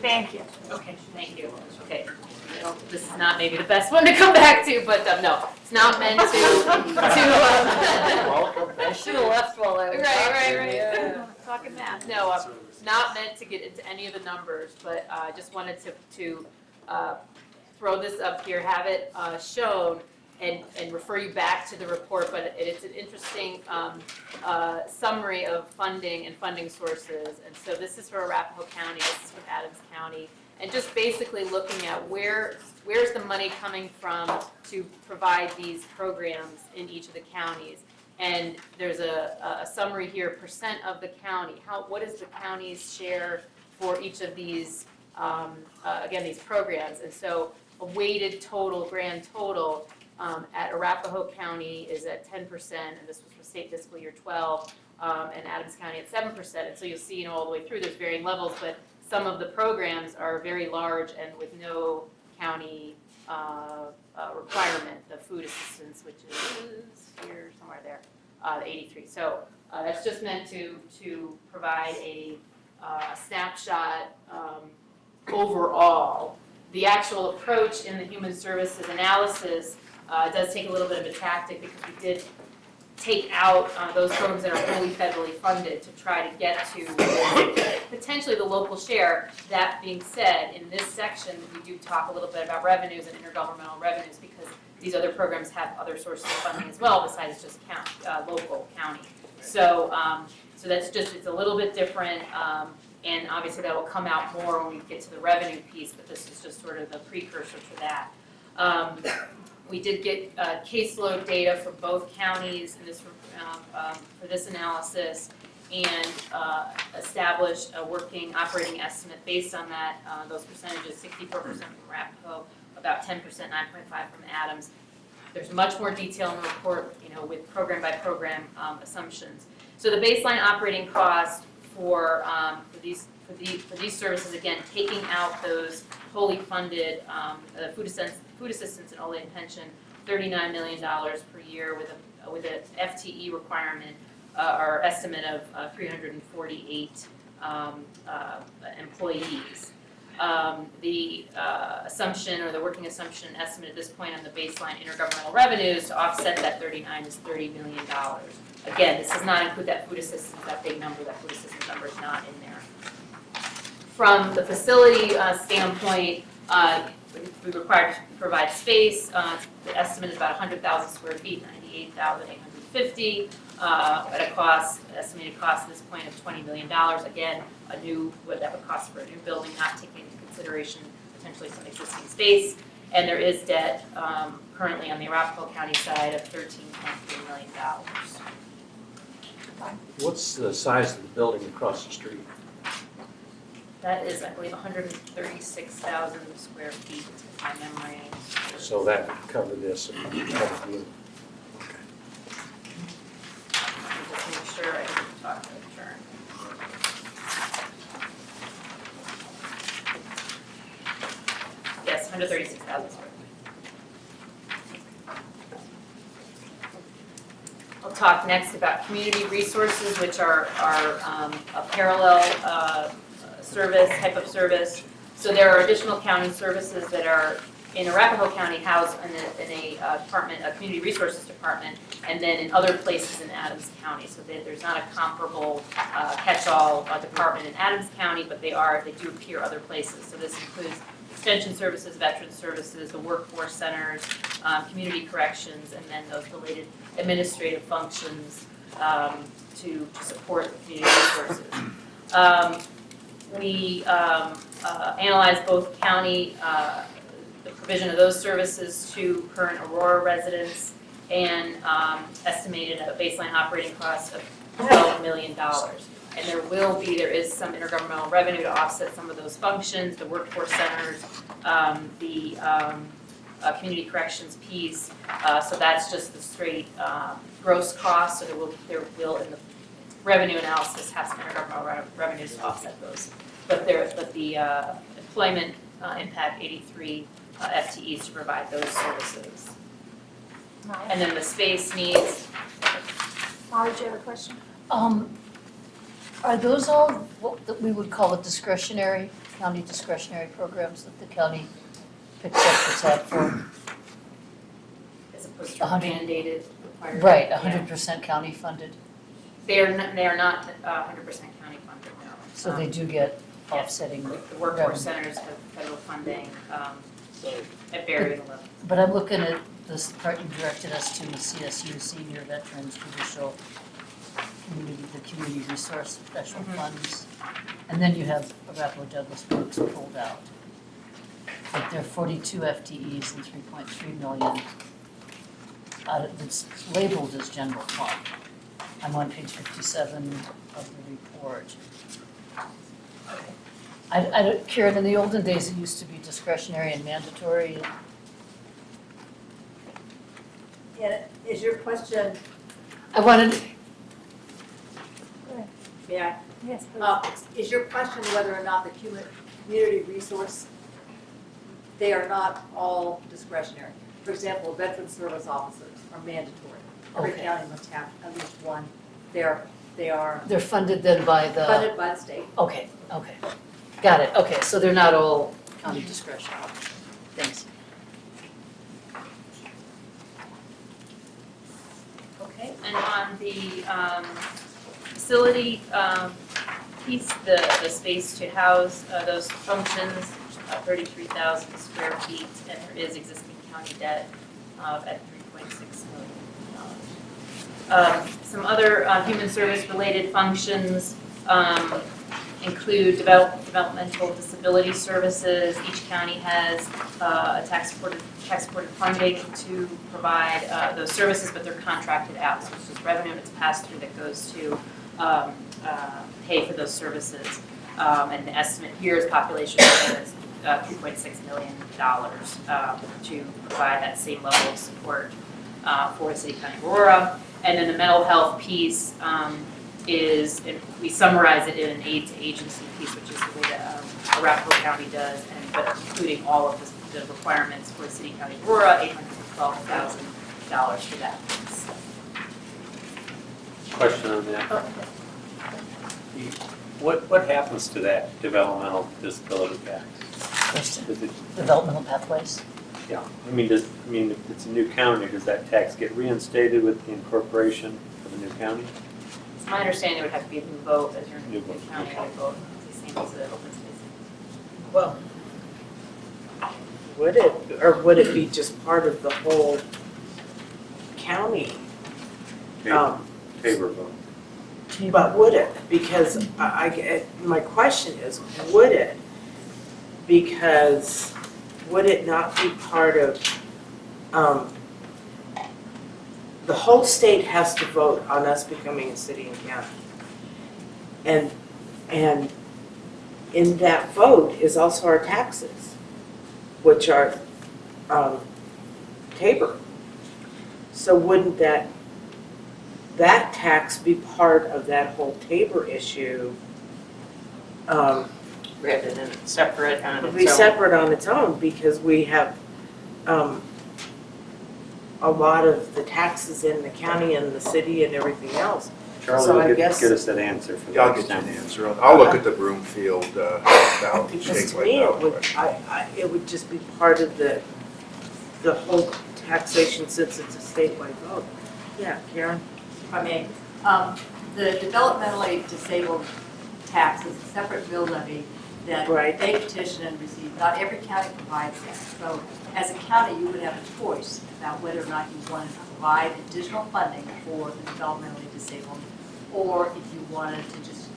Thank you. Okay, thank you. Okay, well, this is not maybe the best one to come back to, but no, it's not meant to. I should have left while I was Right. Yeah. Talking math. No, not meant to get into any of the numbers, but I just wanted to throw this up here, have it shown, and refer you back to the report. But it's an interesting summary of funding and funding sources. And so this is for Arapahoe County, this is from Adams County, and just basically looking at where's the money coming from to provide these programs in each of the counties. And there's a summary here, percent of the county. What is the county's share for each of these, again, these programs? And so a weighted total, grand total, at Arapahoe County is at 10%, and this was for state fiscal year 12, and Adams County at 7%. And so you'll see, all the way through, there's varying levels, but some of the programs are very large and with no county requirement, the food assistance, which is here somewhere there, the 83. So that's just meant to provide a snapshot overall. The actual approach in the human services analysis does take a little bit of a tactic, because we did take out those programs that are wholly federally funded to try to get to potentially the local share. That being said, in this section, we do talk a little bit about revenues and intergovernmental revenues, because these other programs have other sources of funding as well besides just local county. So, so that's just, it's a little bit different, and obviously that will come out more when we get to the revenue piece, but this is just sort of the precursor to that. We did get caseload data for both counties in this, for this analysis, and established a working operating estimate based on that, those percentages, 64% from Arapahoe, about 10%, 9.5% from Adams. There's much more detail in the report, with program by program assumptions. So the baseline operating cost for these services, again, taking out those wholly funded food assistance and OLA and pension, $39 million per year with an FTE requirement or estimate of 348 employees. The assumption, or the working assumption estimate at this point on the baseline intergovernmental revenues to offset that 39 is $30 million. Again, this does not include that food assistance, that big number. That food assistance number is not in there. From the facility standpoint, we required to provide space. The estimate is about 100,000 square feet, 98,850, at a cost, estimated cost at this point of $20 million. Again, what that would cost for a new building, not taking into consideration potentially some existing space. And there is debt currently on the Arapahoe County side of $13.3 million. What's the size of the building across the street? That is, I believe, 136,000 square feet, if my memory. So that would cover this and cover the. Okay. Just make sure I didn't talk to the turn. Yes, 136,000 square feet. I'll talk next about community resources, which are a parallel service, type of service. So there are additional county services that are in Arapahoe County housed in a department, a community resources department, and then in other places in Adams County. So there's not a comparable catch-all department in Adams County, but they do appear other places. So this includes extension services, veteran services, the workforce centers, community corrections, and then those related administrative functions to support the community resources. We analyzed both county, the provision of those services to current Aurora residents, and estimated a baseline operating cost of $12 million. And there is some intergovernmental revenue to offset some of those functions, the workforce centers, the community corrections piece. So that's just the straight gross cost. So there will in the revenue analysis have some intergovernmental revenues to offset those. But the employment impact 83 FTEs to provide those services. Nice. And then the space needs. Molly, do you have a question? Are those all what we would call it discretionary county discretionary programs that the county picks up the tab for? As opposed to 100 mandated required. Right, Yeah. 100% county funded, They are not 100% county funded, no. so they do get offsetting. The workforce revenue. centers have federal funding at varying levels. But I'm looking at this part you directed us to, the CSU, Senior Veterans Judicial Community, the Community Resource Special Mhm. Funds. And then you have Arapahoe Douglas Brooks pulled out. But there are 42 FTEs and 3.3 million it's labeled as general fund. I'm on page 57 of the report. Karen, in the olden days, it used to be discretionary and mandatory. Yeah, is your question, I wanted, yeah, Yes, please. is your question whether or not the community resource, they are not all discretionary? For example, veteran service officers are mandatory. Every Okay. county must have at least one. They are they're funded then by the, funded by the state. okay, got it, okay, so they're not all county discretion. Thanks. Okay, and on the facility piece, the space to house those functions, which is about 33,000 square feet, and there is existing county debt at $3.6 million. Some other human service related functions include developmental disability services. Each county has a tax-supported funding to provide those services, but they're contracted out. So it's just revenue that's passed through that goes to pay for those services. And the estimate here is population is $3.6 million to provide that same level of support for the city of County Aurora. And then the mental health piece is, we summarize it in an aid to agency piece, which is the way that Arapahoe County does, but including all of the requirements for the city of County Aurora, $812,000 for that piece. Question on that. What happens to that developmental disability tax? Question, Does it, developmental pathways. yeah, if it's a new county, does that tax get reinstated with the incorporation of a new county? It's my understanding it would have to be a new vote as your new New vote, county okay. would vote, it's the same as the open space. Well, would it be just part of the whole county? Tabor vote. But would it? Because my question is, would it? Because would it not be part of, the whole state has to vote on us becoming a city and county. And in that vote is also our taxes, which are Tabor. So wouldn't that tax be part of that whole Tabor issue? Rather than separate on its own. Be separate on its own, because we have a lot of the taxes in the county and the city and everything else. Charlie So will I get guess- us that answer for Yeah, I'll next get you time. an answer. I'll look at the Broomfield ballot, Because to me, it would just be part of the whole taxation, since it's a statewide vote. Yeah, Karen? If I may, the developmentally disabled tax is a separate mill levy that Right. they petition and receive. Not every county provides that. So as a county, you would have a choice about whether or not you wanted to provide additional funding for the developmentally disabled, or if you wanted to just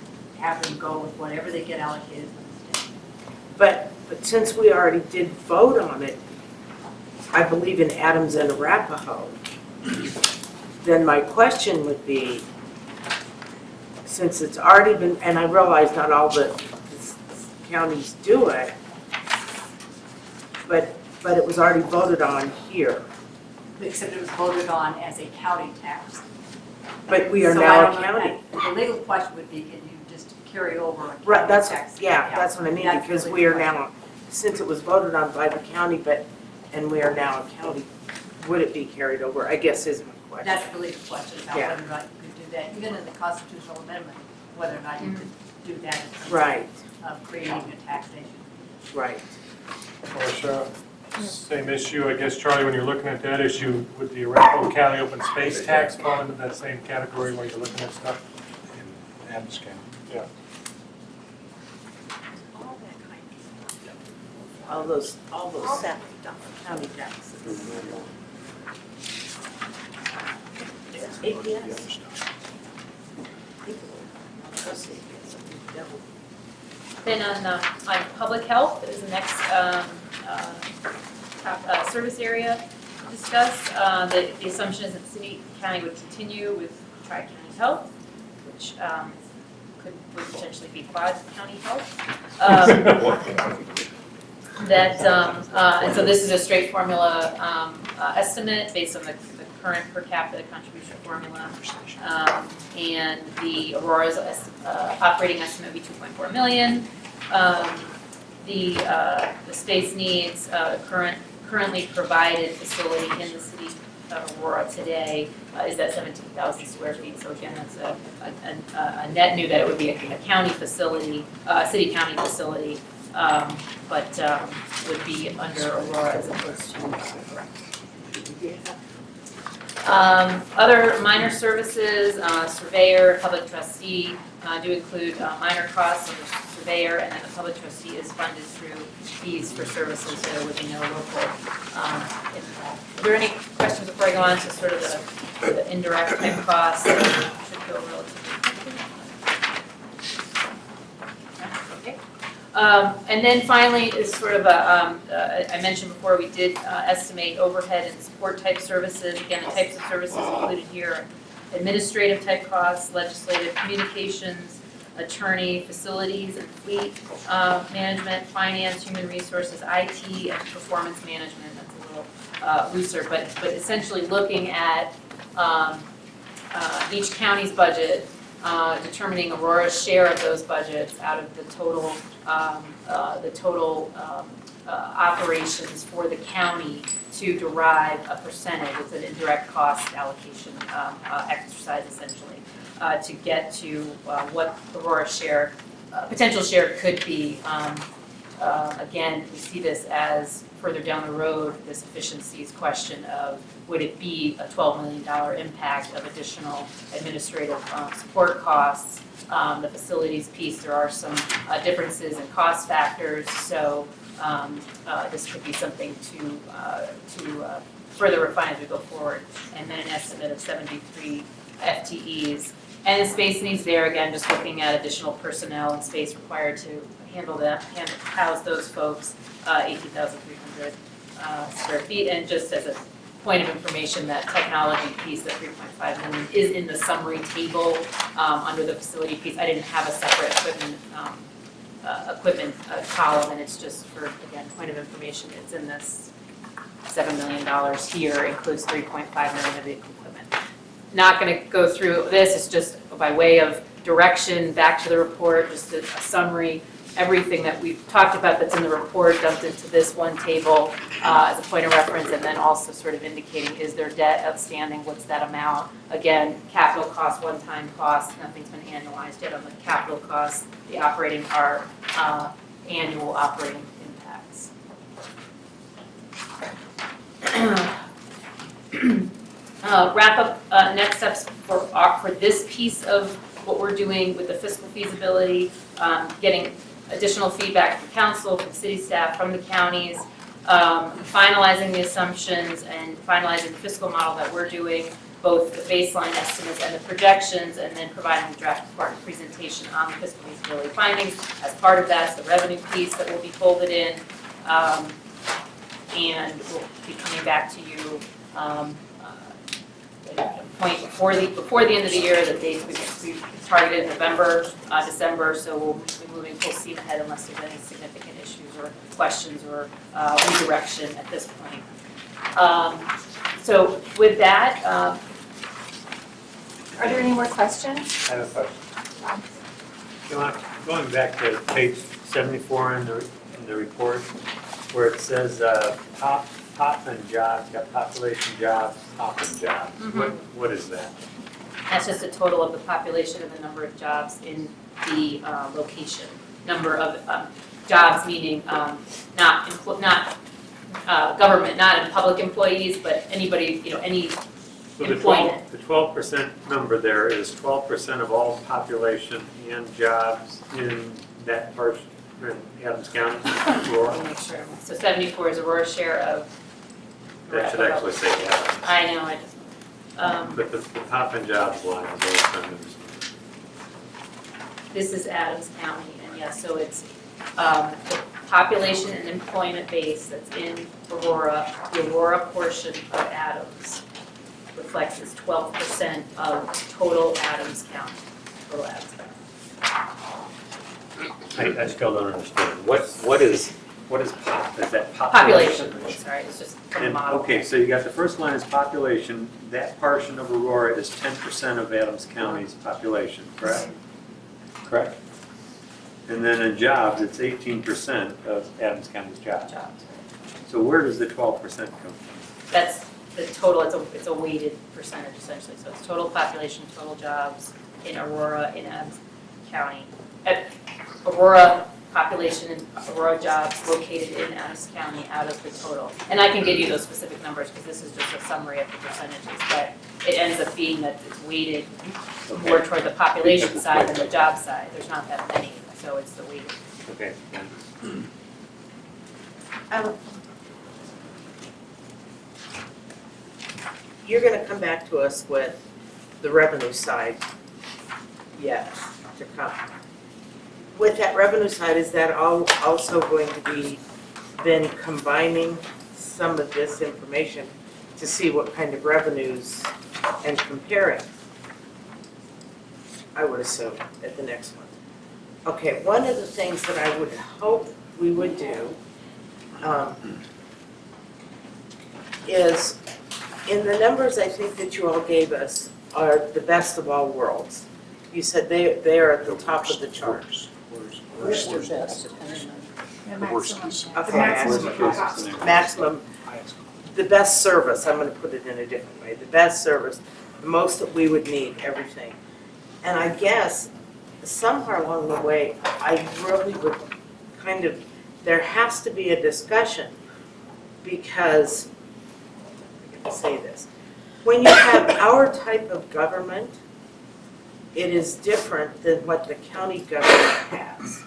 have them go with whatever they get allocated from the state. But since we already did vote on it, I believe in Adams and Arapahoe, then my question would be, since it's already been, and I realize not all the counties do it, but it was already voted on here. Except it was voted on as a county tax. But we are So I now don't a know, county. The legal question would be, can you just carry over a county Right, that's, tax? yeah, that's what I mean, That's because the we are legal now, since it was voted on by the county, and we are now a county, would it be carried over, I guess is my question. That's the legal question about Yeah. whether or not you could do that, even in the constitutional amendment, whether or not you could do that. Right, creating a taxation. Right. Marcia, same issue, I guess, Charlie, when you're looking at that issue, would the Arapahoe County open space tax fall into that same category while you're looking at stuff? In Adams County. Yeah. All that kind of stuff. All those county taxes. APS. Then on public health is the next service area to discuss. The assumption is that city county would continue with tri-county health, which would potentially be quad county health. And so this is a straight formula estimate based on the current per capita contribution formula. And the Aurora's operating estimate would be 2.4 million. The space needs currently provided facility in the city of Aurora today is at 17,000 square feet. So again, that's a net new that it would be a county facility, city county facility, but would be under Aurora as opposed to other minor services, surveyor, public trustee do include minor costs of the surveyor, and then the public trustee is funded through fees for services, so there would be no local impact. Are there any questions before I go on to sort of the indirect type costs that should go relatively quickly? Okay. And then finally is sort of I mentioned before, we did estimate overhead and support type services. Again, the types of services included here are administrative type costs, legislative, communications, attorney, facilities and fleet management, finance, human resources, IT, and performance management. That's a little looser, but essentially looking at each county's budget, determining Aurora's share of those budgets out of the total operations for the county to derive a percentage. It's an indirect cost allocation exercise essentially to get to what Aurora's share, potential share could be. Again, we see this as further down the road, this efficiencies question of would it be a $12 million impact of additional administrative support costs. The facilities piece, there are some differences in cost factors, so this could be something to further refine as we go forward. And then an estimate of 73 FTEs. And the space needs there, again, just looking at additional personnel and space required to handle that, house those folks, 18,300 square feet. And just as a point of information, that technology piece, the 3.5 million, is in the summary table under the facility piece. I didn't have a separate equipment column, and it's just for, again, point of information, it's in this $7 million here, includes 3.5 million of the equipment. Not going to go through this, it's just by way of direction back to the report, just a summary. Everything that we've talked about that's in the report dumped into this one table as a point of reference, and then also sort of indicating is there debt outstanding, what's that amount. Again, capital costs, one-time costs, nothing's been annualized yet on the capital costs. The operating are annual operating impacts. Wrap up next steps for this piece of what we're doing with the fiscal feasibility, getting additional feedback from council, from city staff, from the counties, finalizing the assumptions and finalizing the fiscal model that we're doing, both the baseline estimates and the projections, and then providing the draft department presentation on the fiscal feasibility findings. As part of that is the revenue piece that will be folded in, and we'll be coming back to you at a point before the end of the year. The dates we've targeted November, December, so we'll be moving full steam ahead unless there's any significant issues or questions or redirection at this point. So with that, Are there any more questions? I have a question. John, going back to page 74 in the report, where it says pop and jobs, you got population jobs, pop and jobs. Mhm. What is that? that's just a total of the population and the number of jobs in the location. number of jobs, meaning not government, not public employees, but anybody, any So the employment. 12% number there is 12% of all population and jobs in that part, in Adams County, Aurora. Let me make sure. So 74 is Aurora's share of. That should actually say Adams. I know, I just, But the top and jobs line is always kind of. this is Adams County, and yes, so it's the population and employment base that's in Aurora, the Aurora portion of Adams reflects as 12% of total Adams County, total Adams County. I still don't understand. What is pop? Is that Population, sorry, it's just from the And, model. okay, so you got the first line is population. That portion of Aurora is 10% of Adams County's population, correct? Correct. And then in jobs, it's 18% of Adams County's jobs. Jobs. So where does the 12% come from? That's the total, it's a weighted percentage essentially, so it's total population, total jobs in Aurora, in Adams County. Aurora population and Aurora jobs located in Adams County out of the total. And I can give you those specific numbers because this is just a summary of the percentages, but it ends up being that it's weighted more toward the population side than the job side. There's not that many, so it's the weighted. Okay. You're gonna come back to us with the revenue side yet to come. With that revenue side, is that also going to be then combining some of this information to see what kind of revenues and comparing? I would assume at the next one. Okay, one of the things that I would hope we would do is, in the numbers I think that you all gave us are the best of all worlds. You said they are at the top of the charts. Worst or best, depending on. The worst maximum. is- The maximum Worst case cost. scenario. Maximum, the best service, I'm gonna put it in a different way, the best service, the most that we would need, everything. And I guess somewhere along the way, I really would kind of, there has to be a discussion because, I gotta say this, when you have our type of government, it is different than what the county government has.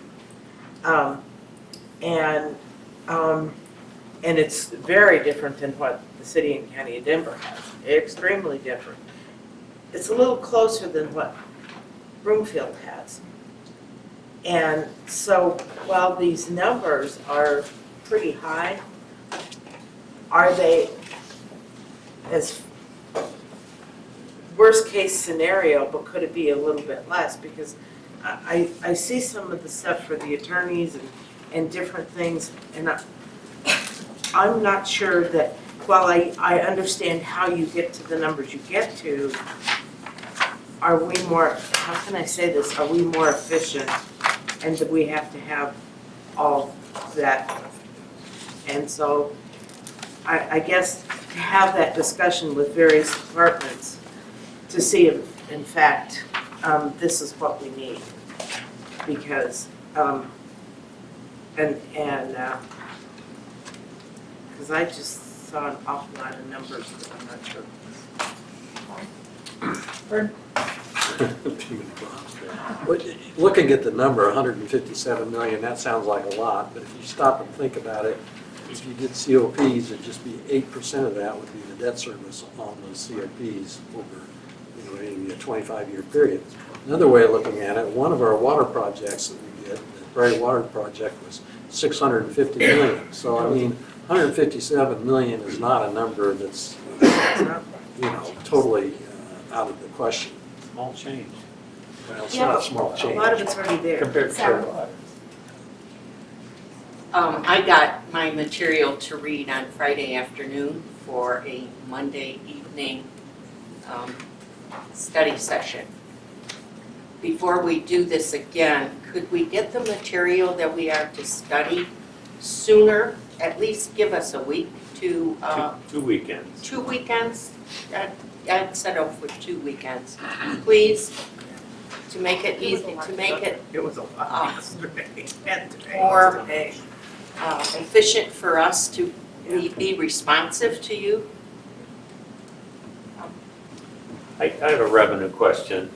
And it's very different than what the city and county of Denver has, extremely different. It's a little closer than what Broomfield has. And so while these numbers are pretty high, are they, as worst case scenario, but could it be a little bit less? Because I see some of the stuff for the attorneys and different things, and I'm not sure that, while I understand how you get to the numbers you get to, are we more, how can I say this, are we more efficient, and do we have to have all that? And so I guess to have that discussion with various departments to see if, in fact, this is what we need. Because, because I just saw an awful lot of numbers that I'm not sure. Looking at the number, 157 million, that sounds like a lot, but if you stop and think about it, if you did COPs, it'd just be 8% of that would be the debt service on those COPs over, maybe a 25-year period. Another way of looking at it, one of our water projects that we did, the Prairie Water Project, was 650 million. So I mean, 157 million is not a number that's, totally out of the question. Small change Well, it's Yeah, not a small change. A lot of it's already there. compared to Sarah. water. I got my material to read on Friday afternoon for a Monday evening study session. Before we do this again, could we get the material that we are to study sooner? At least give us a week to, 2 weekends. 2 weekends? I'd settle for 2 weekends, please. to make it easy, to make it It was a lot yesterday. more efficient for us to be responsive to you? I have a revenue question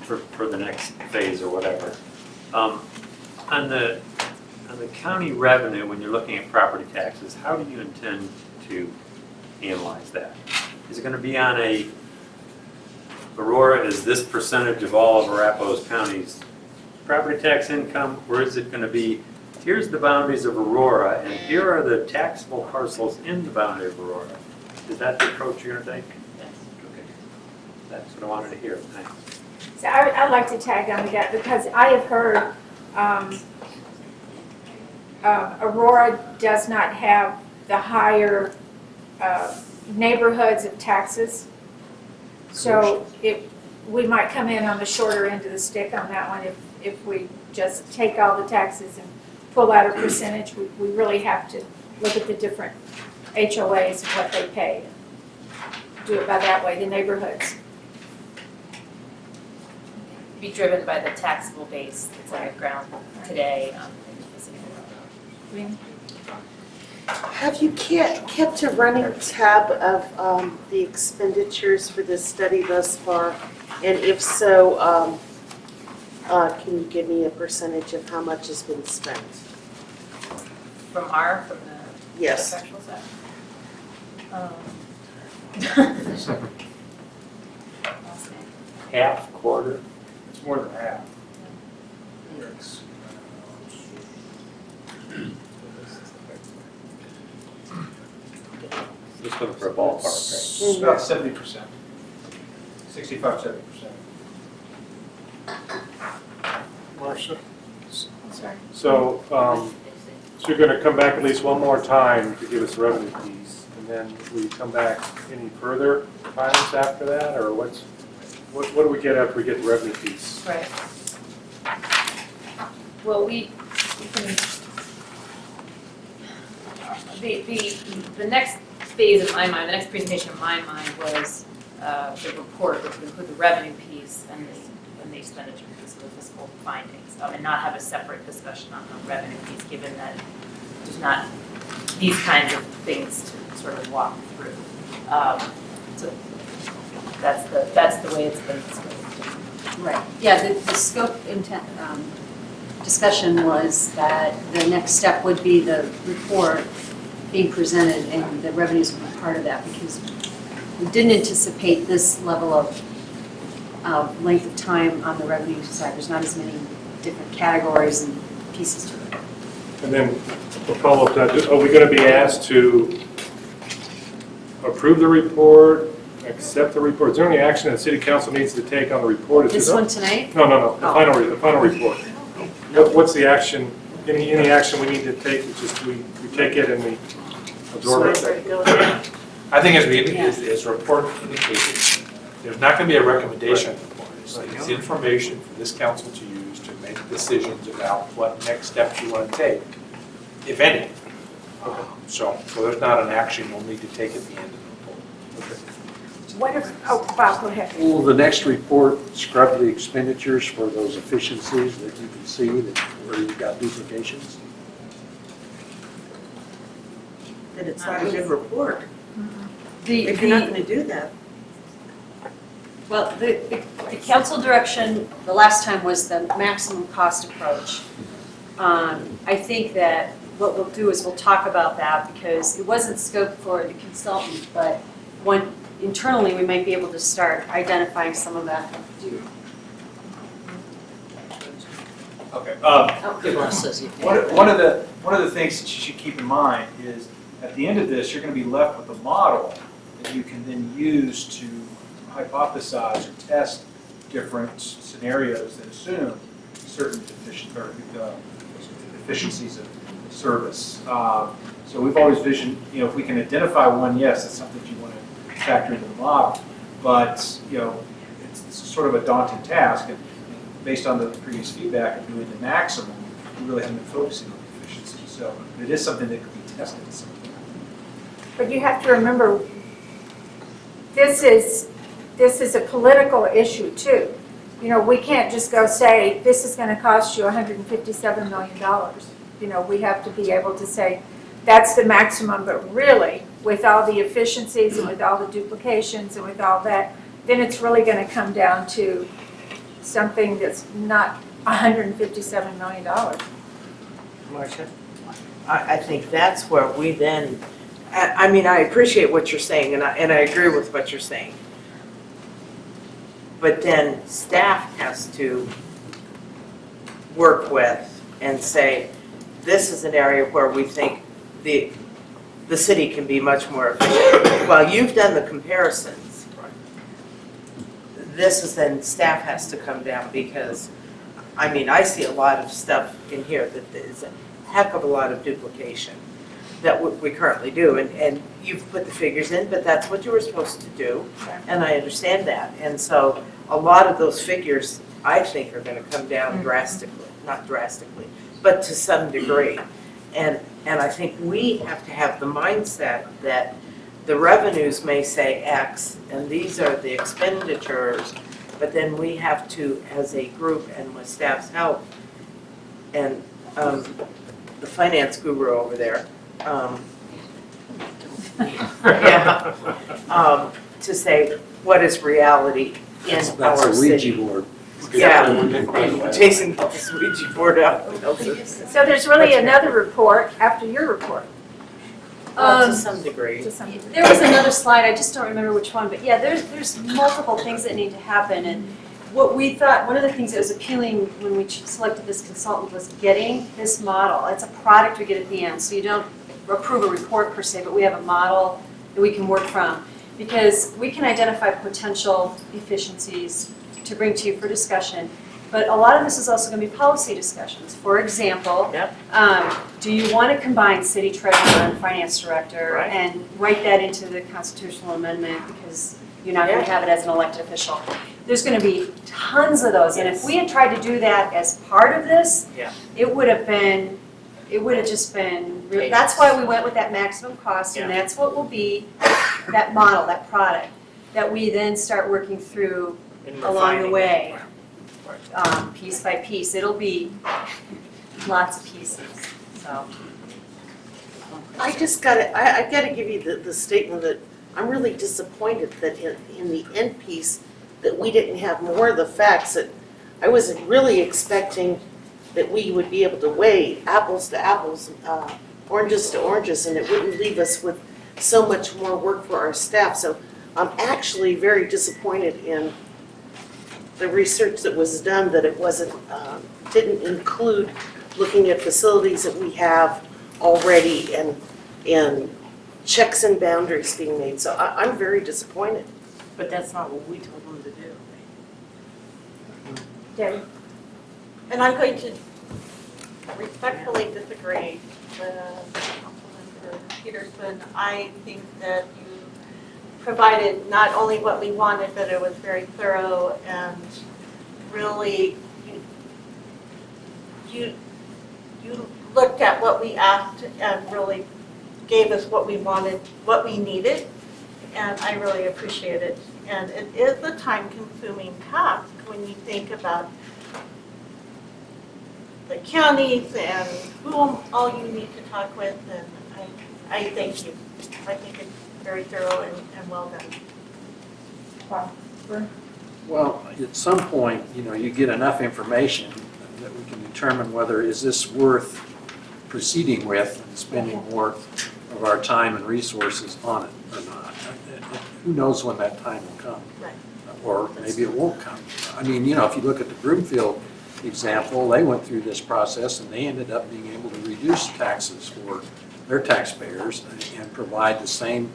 for the next phase or whatever. On the county revenue, when you're looking at property taxes, how do you intend to analyze that? Is it going to be on a, Aurora is this percentage of all of Arapahoe County's property tax income, or is it going to be, here's the boundaries of Aurora, and here are the taxable parcels in the boundary of Aurora? Is that the approach you're going to take? Yes. Okay. That's what I wanted to hear. Thanks. So I'd like to tag on to that because I have heard Aurora does not have the higher neighborhoods of taxes. So we might come in on the shorter end of the stick on that one if we just take all the taxes and pull out a percentage. We really have to look at the different HOAs and what they pay. Do it by that way, the neighborhoods. Be driven by the taxable base that's on the ground today. Have you kept a running tab of the expenditures for this study thus far? And if so, can you give me a percentage of how much has been spent? From the Yes. sexual side? Half, quarter? It's more than half. Just looking for a ballpark, Mm-hmm. About 70%, 65-70%. Marcia? I'm sorry. So, so you're going to come back at least one more time to give us the revenue piece, and then will you come back any further times after that, or what do we get after we get the revenue piece? Right. Well, we can, the next phase of my mind, the next presentation of my mind was the report, which would include the revenue piece and the expenditure piece, the fiscal findings, and not have a separate discussion on the revenue piece, given that there's not these kinds of things to sort of walk through. So that's the way it's been scoped. Right, yeah, the scope intent, discussion was that the next step would be the report being presented and the revenues would be part of that because we didn't anticipate this level of length of time on the revenue side. There's not as many different categories and pieces to it. And then we'll follow up that. Are we going to be asked to approve the report, accept the report? Is there any action that the city council needs to take on the report? This one tonight? No, the final report. What's the action, any action we need to take? It's just we take it and we absorb it? I think as the report indicated, there's not going to be a recommendation report. It's information for this council to use to make decisions about what next steps you want to take, if any. So there's not an action you'll need to take at the end of the report. What if, Bob, go ahead. Will the next report scrub the expenditures for those efficiencies that you can see that where you've got duplications? Then it's not a good report. The, If you're not going to do that. Well, the council direction the last time was the maximum cost approach. I think that what we'll do is we'll talk about that because it wasn't scoped for the consultant, but internally we might be able to start identifying some of that. Okay. Ross says you can. One of the things that you should keep in mind is at the end of this, you're going to be left with a model that you can then use to hypothesize or test different scenarios that assume certain efficiencies of service. So we've always visioned, if we can identify one, yes, that's something that you want to factor into the model. But it's sort of a daunting task, and based on the previous feedback of doing the maximum, we really haven't been focusing on the efficiency. So it is something that could be tested at some point. But you have to remember, this is a political issue too. you know, we can't just go say, this is gonna cost you $157 million. You know, we have to be able to say, that's the maximum, but really, with all the efficiencies and with all the duplications and with all that, then it's really gonna come down to something that's not $157 million. Marcia? I think that's where we then, I mean, I appreciate what you're saying, and I agree with what you're saying. But then staff has to work with and say, this is an area where we think the city can be much more efficient. Well, you've done the comparisons. This is then staff has to come down because, I mean, I see a lot of stuff in here that is a heck of a lot of duplication that we currently do. And you've put the figures in, but that's what you were supposed to do. And I understand that. And so a lot of those figures, I think, are going to come down drastically, not drastically, but to some degree. And I think we have to have the mindset that the revenues may say X, and these are the expenditures, but then we have to, as a group and with staff's help, and the finance guru over there, to say, what is reality in That's our a city? Ouija board. Yeah, Jason got this Ouija board out. So there's really another report after your report, To some degree. to some degree. There was another slide, I just don't remember which one, but yeah, there's multiple things that need to happen, and what we thought, one of the things that was appealing when we selected this consultant was getting this model. It's a product we get at the end, so you don't approve a report per se, but we have a model that we can work from, because we can identify potential efficiencies to bring to you for discussion, but a lot of this is also going to be policy discussions. For example, do you want to combine city treasurer and finance director and write that into the constitutional amendment because you're not going to have it as an elected official? There's going to be tons of those, and if we had tried to do that as part of this, it would have just been, that's why we went with that maximum cost, and that's what will be that model, that product, that we then start working through along the way, piece by piece. It'll be lots of pieces, so. I just gotta, I gotta give you the statement that I'm really disappointed that in the end piece, that we didn't have more of the facts. That I was really expecting that we would be able to weigh apples to apples, oranges to oranges, and it wouldn't leave us with so much more work for our staff. So I'm actually very disappointed in the research that was done, that it wasn't, didn't include looking at facilities that we have already and checks and boundaries being made. So I'm very disappointed. But that's not what we told them to do. Debbie? And I'm going to respectfully disagree with Councilmember Peterson. I think that you provided not only what we wanted, but it was very thorough and really you looked at what we asked and really gave us what we wanted, what we needed, and I really appreciate it. And it is a time-consuming task when you think about the counties and whom all you need to talk with, and I thank you. I think it's very thorough and well done. Wow. Well, at some point, you get enough information that we can determine whether is this worth proceeding with and spending more of our time and resources on it or not. Who knows when that time will come? Right. Or maybe it won't come. I mean, if you look at the Broomfield example, they went through this process and they ended up being able to reduce taxes for their taxpayers and provide the same,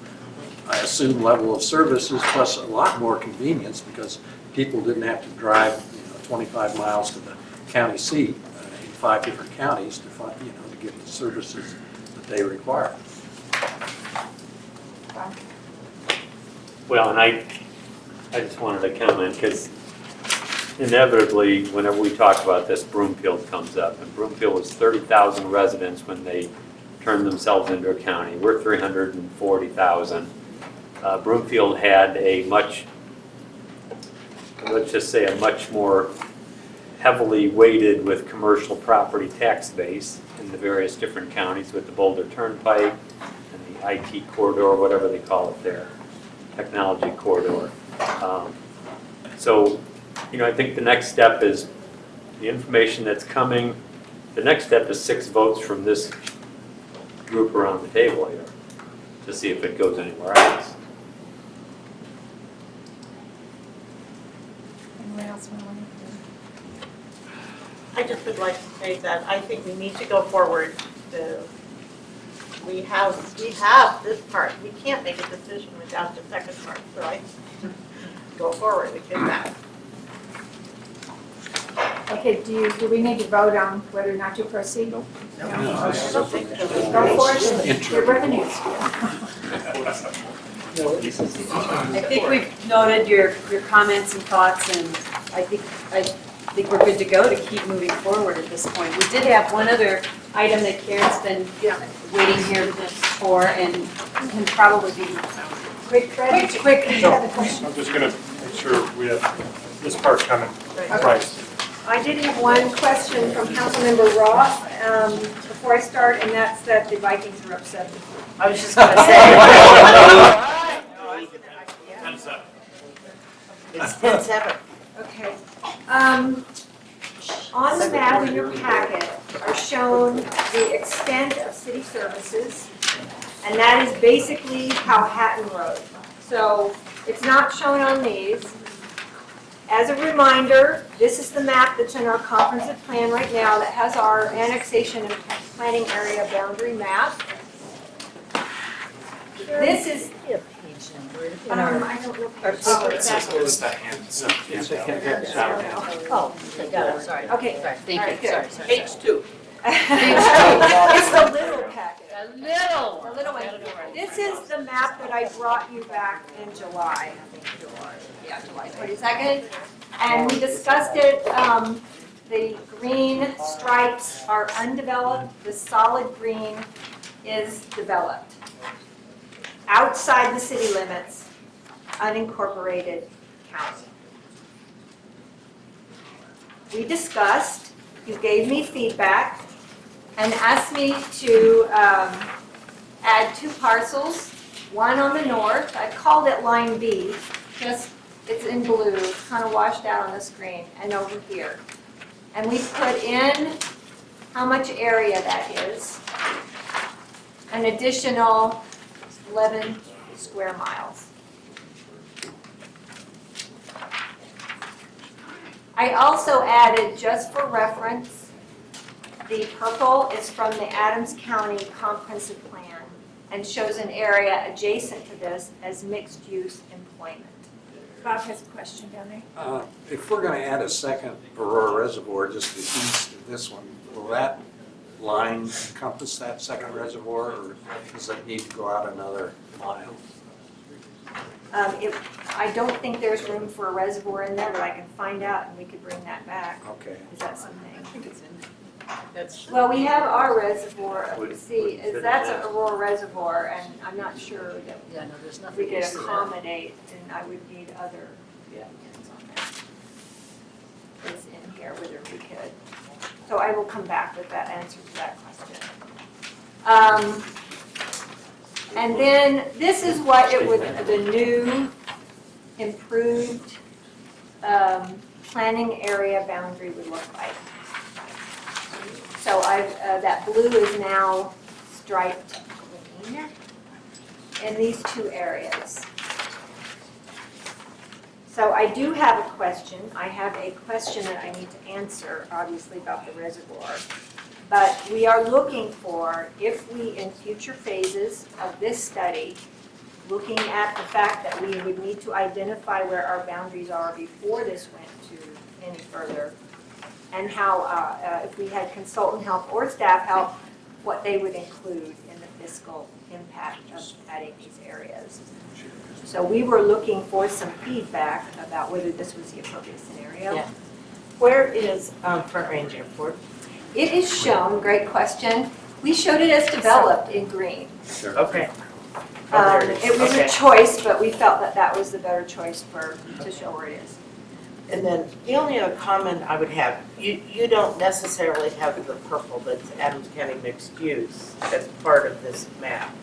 I assume, level of services plus a lot more convenience because people didn't have to drive 25 miles to the county seat in 5 different counties to find, to get the services that they require. Well, and I just wanted to comment because inevitably, whenever we talk about this, Broomfield comes up. And Broomfield was 30,000 residents when they turned themselves into a county. We're 340,000. Broomfield had a much let's just say a much more heavily weighted with commercial property tax base in the various different counties with the Boulder Turnpike and the IT corridor, whatever they call it there, technology corridor. So, I think the next step is the information that's coming. The next step is 6 votes from this group around the table here to see if it goes anywhere else. Anyone else want to? I just would like to say that I think we need to go forward. We have this part. We can't make a decision without the second part, so I go forward with that. Okay, do we need to vote on whether or not to proceed? No. Go for it, your revenues. I think we've noted your comments and thoughts, and I think we're good to go to keep moving forward at this point. We did have one other item that Karen's been waiting here for, and can probably be quick. I'm just going to make sure we have this part coming right. I did have one question from Councilmember Roth before I start, and that's that the Vikings are upset. I was just gonna say. It's 10-7. Okay. On the map in your packet are shown the extent of city services, and that is basically Powhatan Road. So it's not shown on these. As a reminder, this is the map that's in our comprehensive plan right now that has our annexation and planning area boundary map. This is, I don't know. Oh, okay, got it, sorry. Okay. Sorry, thank All you, right, good. sorry, sorry. Page 2. It's the little packet. The little. The little one. This is the map that I brought you back in July. Yeah, July 22nd. And we discussed it. The green stripes are undeveloped. The solid green is developed. Outside the city limits, unincorporated county. We discussed, you gave me feedback, and asked me to add 2 parcels, one on the north. I called it line B, just it's in blue, it's kind of washed out on the screen, and over here. And we put in how much area that is, an additional 11 square miles. I also added, just for reference, the purple is from the Adams County Comprehensive Plan and shows an area adjacent to this as mixed-use employment. Bob has a question down there. If we're going to add a second Aurora Reservoir just to the east of this one, will that line encompass that second reservoir, or does it need to go out another mile? I don't think there's room for a reservoir in there, but I can find out and we could bring that back. Okay. Is that something? I think it's in there. Well, we have our reservoir, see, that's an Aurora Reservoir, and I'm not sure that Yeah, no, there's we nothing. could accommodate, and I would need other opinions on that. It's in here, whether we could. So I will come back with that answer to that question. And then this is what it would, the new improved planning area boundary would look like. So that blue is now striped green in these 2 areas. So I do have a question. I have a question that I need to answer, obviously, about the reservoir. But we are looking for, if we, in future phases of this study, looking at the fact that we would need to identify where our boundaries are before this went to any further, and how, if we had consultant help or staff help, what they would include in the fiscal impact of adding these areas. So we were looking for some feedback about whether this was the appropriate scenario. Yeah. Where is Front Range Airport? It is shown, great question. We showed it as developed in green. Okay. There it is. It was a Okay. choice, but we felt that that was the better choice to show where it is. And then the only other comment I would have, you don't necessarily have the purple that's Adams County mixed use as part of this map.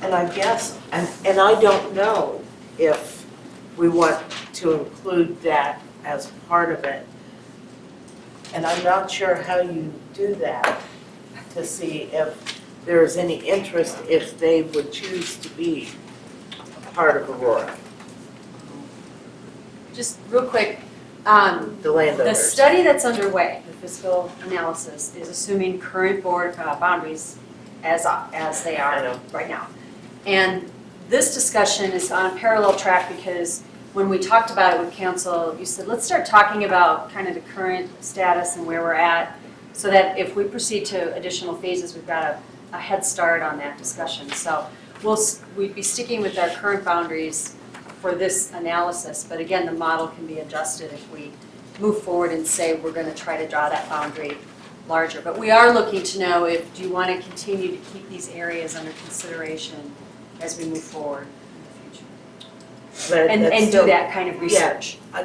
And I guess, and I don't know if we want to include that as part of it. And I'm not sure how you do that, to see if there's any interest if they would choose to be a part of Aurora, Just real quick, the the landowners. study that's underway, the fiscal analysis, is assuming current board boundaries as they I are know. right now. And this discussion is on a parallel track because when we talked about it with council, you said, let's start talking about kind of the current status and where we're at, so that if we proceed to additional phases, we've got a head start on that discussion. So we'd be sticking with our current boundaries for this analysis, but again, the model can be adjusted if we move forward and say we're going to try to draw that boundary larger. But we are looking to know if, do you want to continue to keep these areas under consideration as we move forward in the future? But And that's do still- that kind of research. I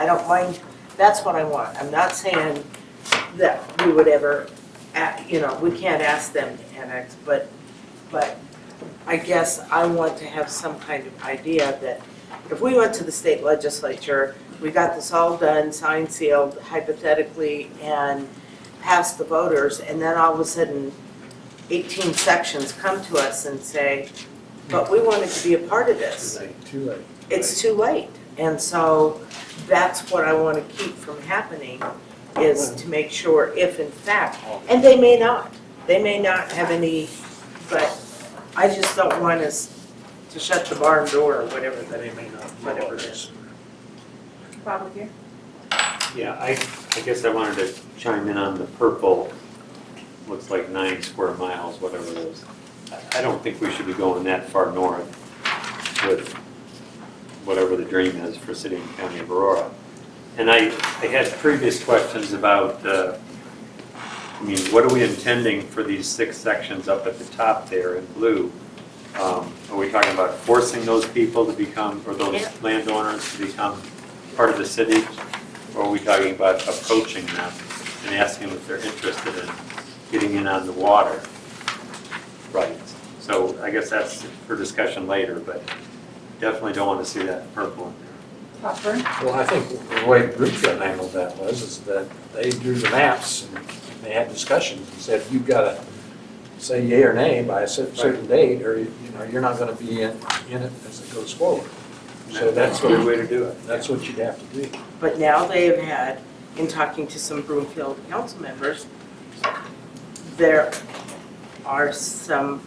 don't mind, that's what I want. I'm not saying that we would ever, we can't ask them to annex, but I guess I want to have some kind of idea that if we went to the state legislature, we got this all done, signed, sealed, hypothetically, and passed the voters, and then all of a sudden, 18 sections come to us and say, but we wanted to be a part of this. Too late. It's too late. And so that's what I want to keep from happening, is to make sure if in fact, and they may not have any, but I just don't want us to shut the barn door or whatever whatever it is. Bob, here? Yeah, I guess I wanted to chime in on the purple, looks like 9 square miles, whatever it is. I don't think we should be going that far north with whatever the dream is for City and County of Aurora. And I had previous questions about, what are we intending for these 6 sections up at the top there in blue? Are we talking about forcing those people to become, or those landowners to become part of the city? Or are we talking about approaching them and asking them if they're interested in getting in on the water? Right. So I guess that's for discussion later, but definitely don't want to see that purple in there. Well, I think the way Brookfield handled that is that they drew the maps and they had discussions and said, you've got to say yea or nay by a certain date, or you're not going to be in it as it goes forward. So that's a good way to do it. That's what you'd have to do. But now they have had, in talking to some Broomfield council members, there are some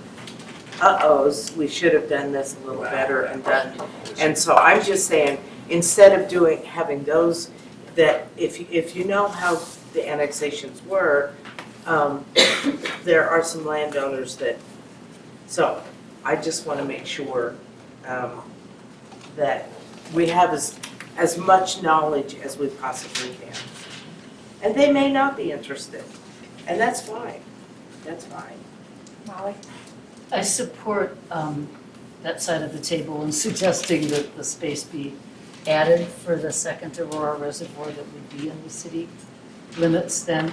uh-ohs, we should have done this a little better and done. And so I'm just saying, instead of having those, that if you know how the annexations were, there are some landowners that, so I just want to make sure that we have as much knowledge as we possibly can. And they may not be interested, and that's fine, that's fine. Molly? I support that side of the table in suggesting that the space be added for the second Aurora Reservoir that would be in the city limits then.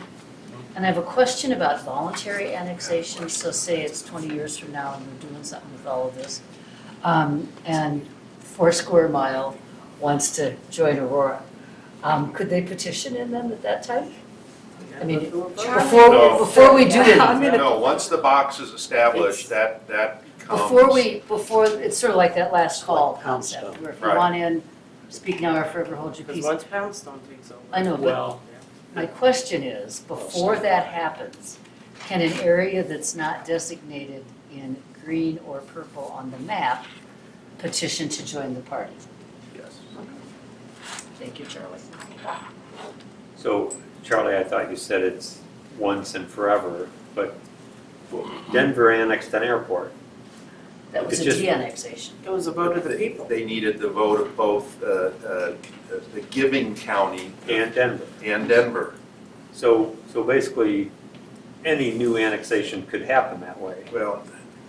And I have a question about voluntary annexation. So say it's 20 years from now and we're doing something with all of this. And 4 Square Mile wants to join Aurora. Could they petition in then at that time? I mean, before we do it. No, once the box is established, that becomes. Before, it's sort of like that last call concept, where if you Right. want in, speak now or forever hold your Because peace. once Poundstone takes over. I know, but my question is, before that happens, can an area that's not designated in green or purple on the map petition to join the party? Yes. Thank you, Charlie. So, Charlie, I thought you said it's once and forever, but Denver annexed an airport. That was It's a just- de-annexation. It was a vote of the people. They needed the vote of both the giving county And Denver. and Denver. So basically, any new annexation could happen that way. Well,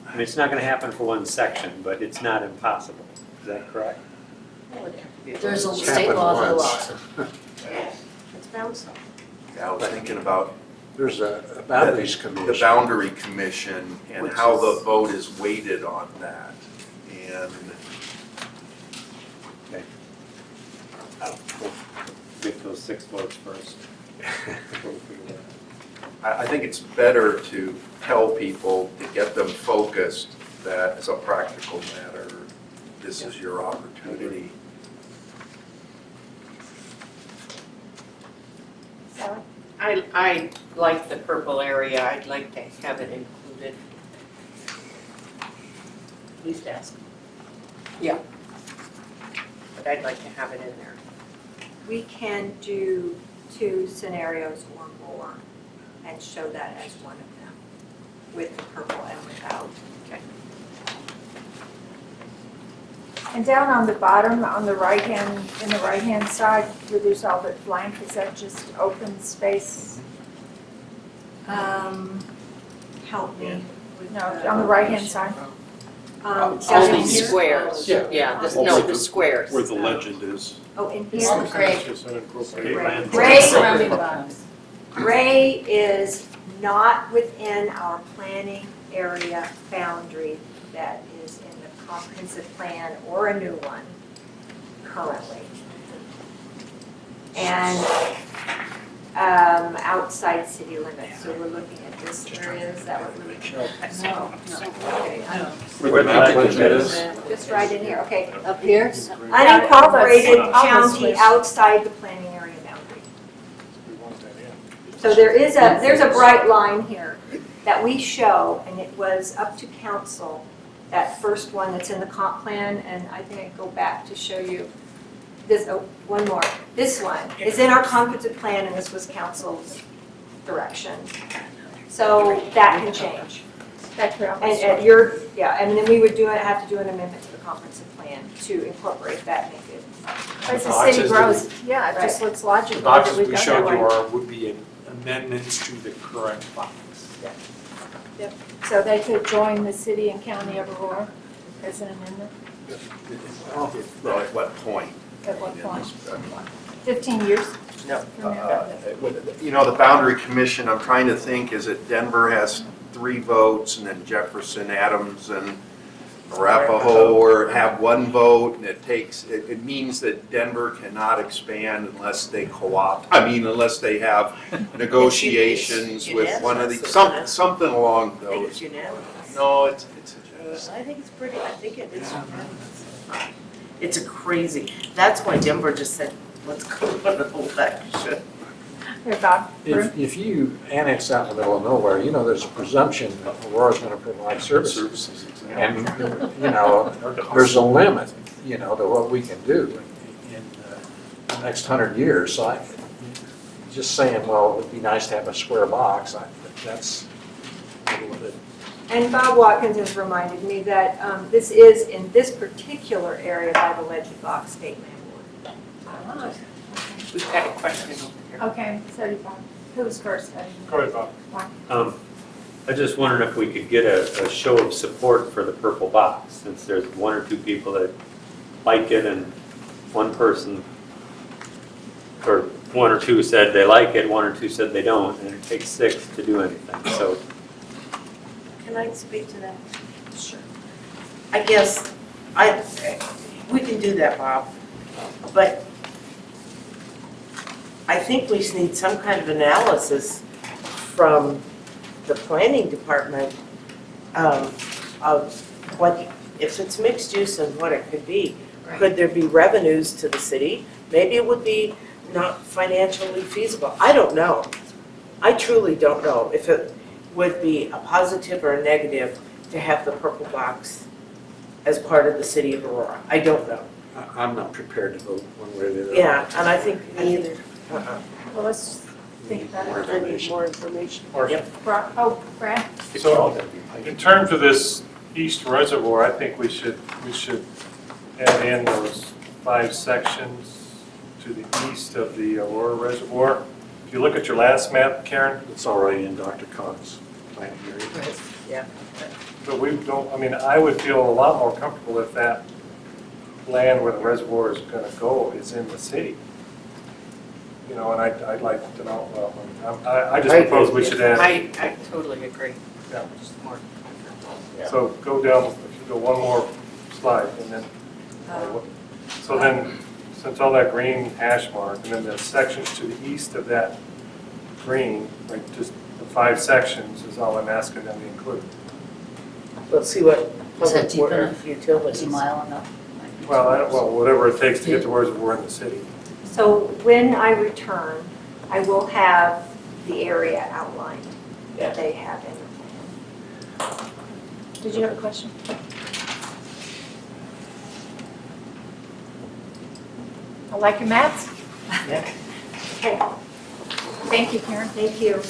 I mean, it's not going to happen for one section, but it's not impossible. Is that correct? There's a It's state happened law that once. allows it. It's bouncing. Yeah, I was thinking about There's a boundaries the commission. boundary commission and Which how the is- vote is weighted on that. And Make those 6 votes first. Before we figure that out. I think it's better to tell people, to get them focused, that as a practical matter, this is your opportunity. Sally? I like the purple area, I'd like to have it included. At least ask. But I'd like to have it in there. We can do 2 scenarios or more and show that as one of them, with the purple and without. And down on the bottom, on the right-hand, in the right-hand side, where there's all that blank, is that just open space? Help me with No, on the right-hand side. All down these here? squares, yeah, the squares. Where the legend is. Oh, in It's here? the gray. It's just unincorporated Gray. land. Gray. Surrounding the box. Gray is not within our planning area boundary that is in the comprehensive plan or a new one currently. And outside city limits, so we're looking at this area, is that what we're looking at? No. Okay, Where the legend is. just right in here, okay. Up here? Unincorporated Yeah, all this county was- outside the planning area boundary. We want that in. So there's a bright line here that we show, and it was up to council, that first one that's in the comp plan, and I think I can go back to show you this, oh, one more. This one is in our comprehensive plan, and this was council's direction. So that can change. That could And almost. at your, yeah, and then we would have to do an amendment to the comprehensive plan to incorporate that, make it. As the boxes city that grows, yeah, it just looks The logical that boxes we've we got showed that you way. would be amendments to the current box. So they could join the city and county of Aurora as an amendment, Well, at what point? at what point? 15 years? No. from now. You know, the boundary commission, I'm trying to think, is it Denver has 3 votes, and then Jefferson, Adams, and Arapahoe or have 1 vote, and it means that Denver cannot expand unless they unless they have negotiations with one of the, something along I think those. it's unanimous. No, it's I think it's pretty, I think it is unanimous. It's a crazy, that's why Denver just said, let's go with an election. Here, Bob. If you annex out in the middle of nowhere, you know, there's a presumption that Aurora's going to provide services. And, you know, there's a limit, you know, to what we can do in the next 100 years. So just saying, well, it would be nice to have a square box, that's a little bit. And Bob Watkins has reminded me that this is in this particular area by the legend box state land board. We've got a question over here. Okay, so Bob, who's first? Go ahead, Bob. I just wondered if we could get a show of support for the purple box, since there's 1 or 2 people that like it and 1 person, or 1 or 2 said they like it, 1 or 2 said they don't, and it takes 6 to do anything, so. Can I speak to that? Sure. I guess, we can do that, Bob, but I think we need some kind of analysis from the planning department of what, if it's mixed use and what it could be. Could there be revenues to the city? Maybe it would be not financially feasible. I don't know. I truly don't know if it would be a positive or a negative to have the purple box as part of the city of Aurora. I don't know. I'm not prepared to vote one way or the other. Yeah, and I think neither. Well, let's think about it. I need more information. Brad? So, in terms of this east reservoir, I think we should add in those 5 sections to the east of the Aurora Reservoir. If you look at your last map, Karen, It's already in Dr. Cogg's planning area. Yeah. but we don't, I mean, I would feel a lot more comfortable if that land where the reservoir is gonna go is in the city. You know, and I'd like to know, well, I just propose we should add, I totally agree. Yeah. Just more. so go down, if you go one more slide, and then, so then, since all that green hash mark, and then the sections to the east of that green, like just the 5 sections is all I'm asking them to include. Let's see what Is that public deep water enough? utilities. Is a mile enough? Well, whatever it takes to get to where we're in the city. So when I return, I will have the area outlined that they have in the plan. Did you have a question? I like your maps. Yeah. Okay. Thank you, Karen. Thank you.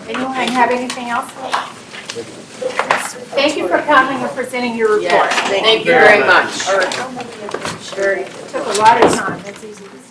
Anyone have anything else? Thank you for coming and presenting your report. Yes, Thank you very much. Very Took a lot of time, that's easy to say.